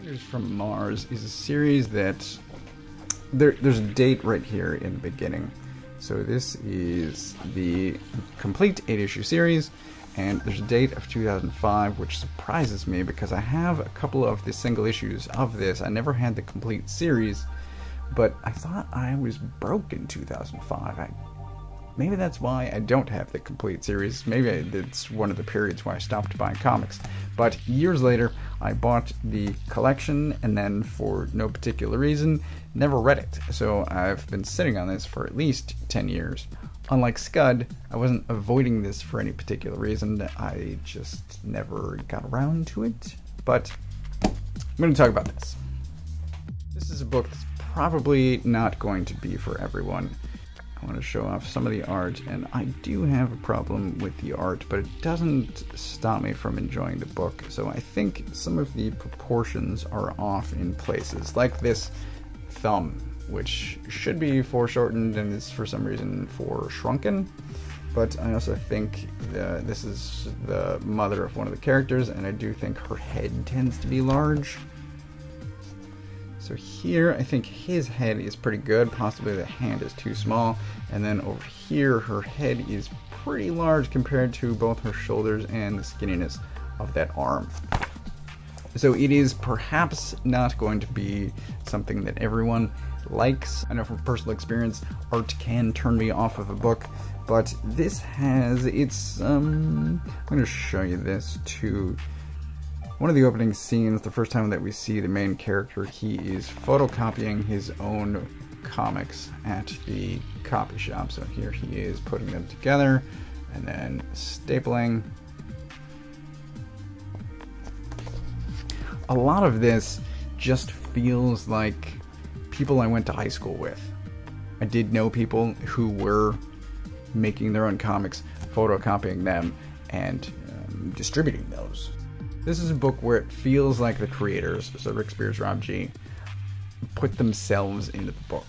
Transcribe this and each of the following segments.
Strangers from Mars is a series that there's a date right here in the beginning. So this is the complete 8-issue series, and there's a date of 2005, which surprises me because I have a couple of the single issues of this. I never had the complete series, but I thought I was broke in 2005. Maybe that's why I don't have the complete series. Maybe it's one of the periods where I stopped buying comics. But years later, I bought the collection, and then for no particular reason, never read it. So I've been sitting on this for at least 10 years. Unlike Scud, I wasn't avoiding this for any particular reason. I just never got around to it. But I'm going to talk about this. This is a book that's probably not going to be for everyone. I want to show off some of the art, and I do have a problem with the art, but it doesn't stop me from enjoying the book. So I think some of the proportions are off in places, like this thumb, which should be foreshortened and is for some reason foreshrunken. But I also think this is the mother of one of the characters, and I do think her head tends to be large. So here, I think his head is pretty good, possibly the hand is too small, and then over here, her head is pretty large compared to both her shoulders and the skinniness of that arm. So it is perhaps not going to be something that everyone likes. I know from personal experience, art can turn me off of a book, but this has its, I'm going to show you this too. One of the opening scenes, the first time that we see the main character, he is photocopying his own comics at the copy shop. So here he is putting them together and then stapling. A lot of this just feels like people I went to high school with. I did know people who were making their own comics, photocopying them, and distributing those. This is a book where it feels like the creators, so Rick Spears, Rob G, put themselves into the book.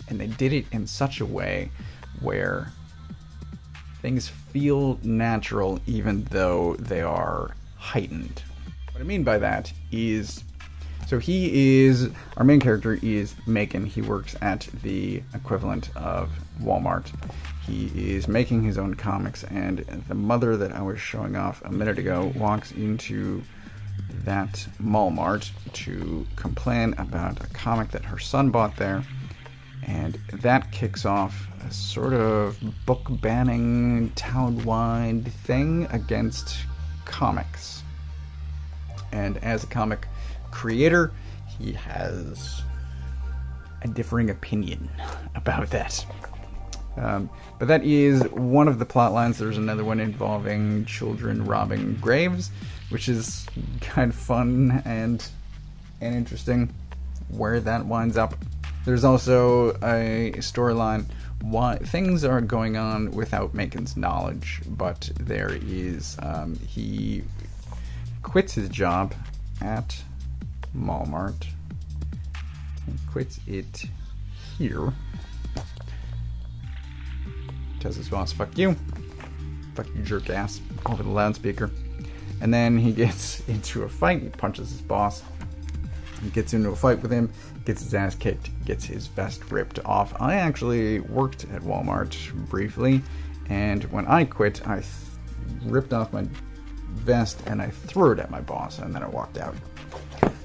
And they did it in such a way where things feel natural even though they are heightened. What I mean by that is, so our main character is Macon. He works at the equivalent of Walmart. He is making his own comics, and the mother that I was showing off a minute ago walks into that Walmart to complain about a comic that her son bought there, and that kicks off a sort of book banning town-wide thing against comics. And as a comic creator, he has a differing opinion about that. But that is one of the plot lines. There's another one involving children robbing graves, which is kind of fun and interesting where that winds up. There's also a storyline why things are going on without Macon's knowledge, but there is he quits his job at Walmart and quits it here. Tells his boss, fuck you, jerk ass, over the loudspeaker. And then he gets into a fight, he punches his boss, he gets into a fight with him, gets his ass kicked, gets his vest ripped off. I actually worked at Walmart briefly, and when I quit, I ripped off my vest and I threw it at my boss, and then I walked out.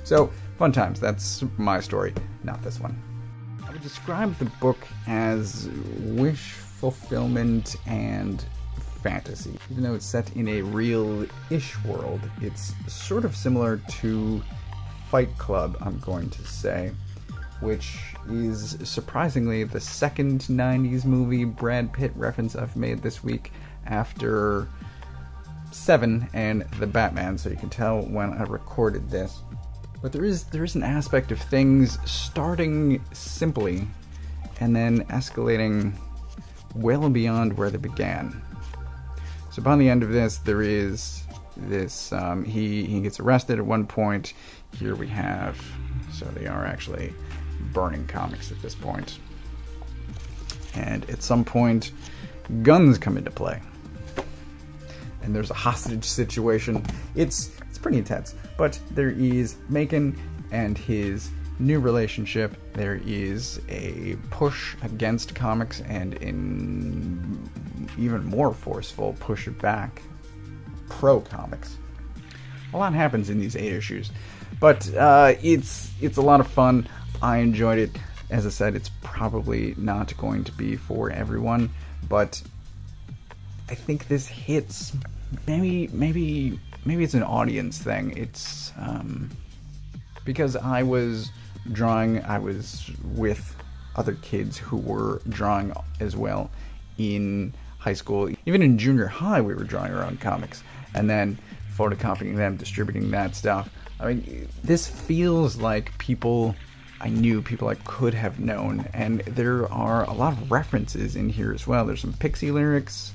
So, fun times. That's my story, not this one. I would describe the book as wish fulfillment and fantasy. Even though it's set in a real-ish world, it's sort of similar to Fight Club, I'm going to say, which is surprisingly the second 90s movie Brad Pitt reference I've made this week after Seven and The Batman, so you can tell when I recorded this. But there is an aspect of things starting simply and then escalating well beyond where they began. So by the end of this, there is this, he gets arrested at one point. Here we have, so they are actually burning comics at this point. And at some point, guns come into play. and there's a hostage situation. It's pretty intense. But there is Macon and his new relationship. There is a push against comics and an even more forceful push back pro comics. A lot happens in these 8 issues, but it's a lot of fun. I enjoyed it. As I said, it's probably not going to be for everyone, but I think this hits. Maybe it's an audience thing. It's because I was drawing. I was with other kids who were drawing as well in high school. Even in junior high, we were drawing our own comics, and then photocopying them, distributing that stuff. I mean, this feels like people I knew, people I could have known, and there are a lot of references in here as well. There's some Pixie lyrics.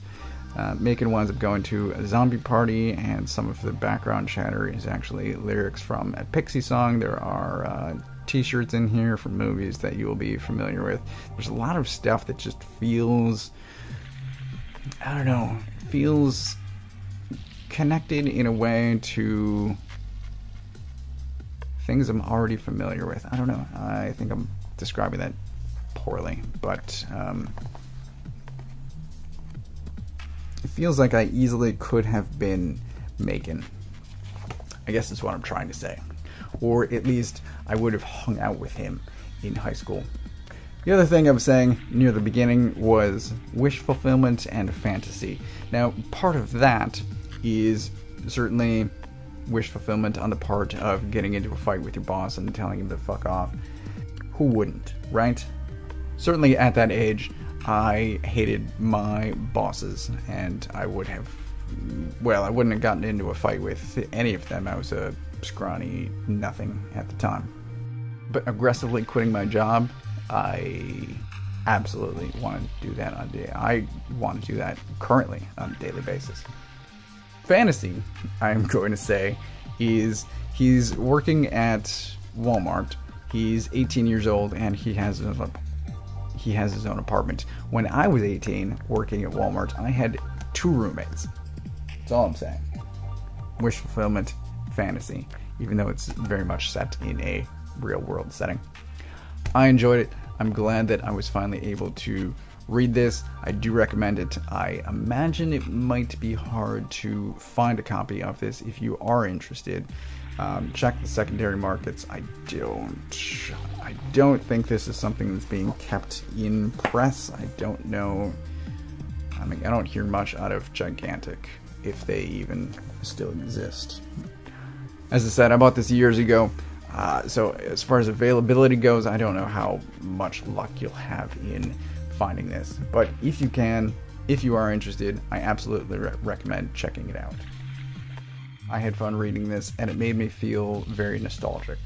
Macon winds up going to a zombie party, and some of the background chatter is actually lyrics from a Pixie song. There are t-shirts in here from movies that you will be familiar with. There's a lot of stuff that just feels, I don't know, feels connected in a way to things I'm already familiar with. I don't know. I think I'm describing that poorly, but it feels like I easily could have been Macon. I guess that's what I'm trying to say. Or at least I would have hung out with him in high school. The other thing I was saying near the beginning was wish fulfillment and fantasy. Now, part of that is certainly wish fulfillment on the part of getting into a fight with your boss and telling him to fuck off. Who wouldn't, right? Certainly at that age, I hated my bosses, and I wouldn't have gotten into a fight with any of them. I was a scrawny nothing at the time. But aggressively quitting my job, I absolutely want to do that I want to do that currently on a daily basis. Fantasy, I'm going to say, is he's working at Walmart. He's 18 years old, and he has his own apartment. When I was 18, working at Walmart, I had 2 roommates. That's all I'm saying. Wish fulfillment, fantasy, even though it's very much set in a real-world setting. I enjoyed it. I'm glad that I was finally able to read this. I do recommend it. I imagine it might be hard to find a copy of this if you are interested. Check the secondary markets. I don't think this is something that's being kept in press. I don't know. I mean, I don't hear much out of Gigantic, if they even still exist. As I said, I bought this years ago. So as far as availability goes, I don't know how much luck you'll have in finding this, but if you can, if you are interested, I absolutely recommend checking it out. I had fun reading this, and it made me feel very nostalgic.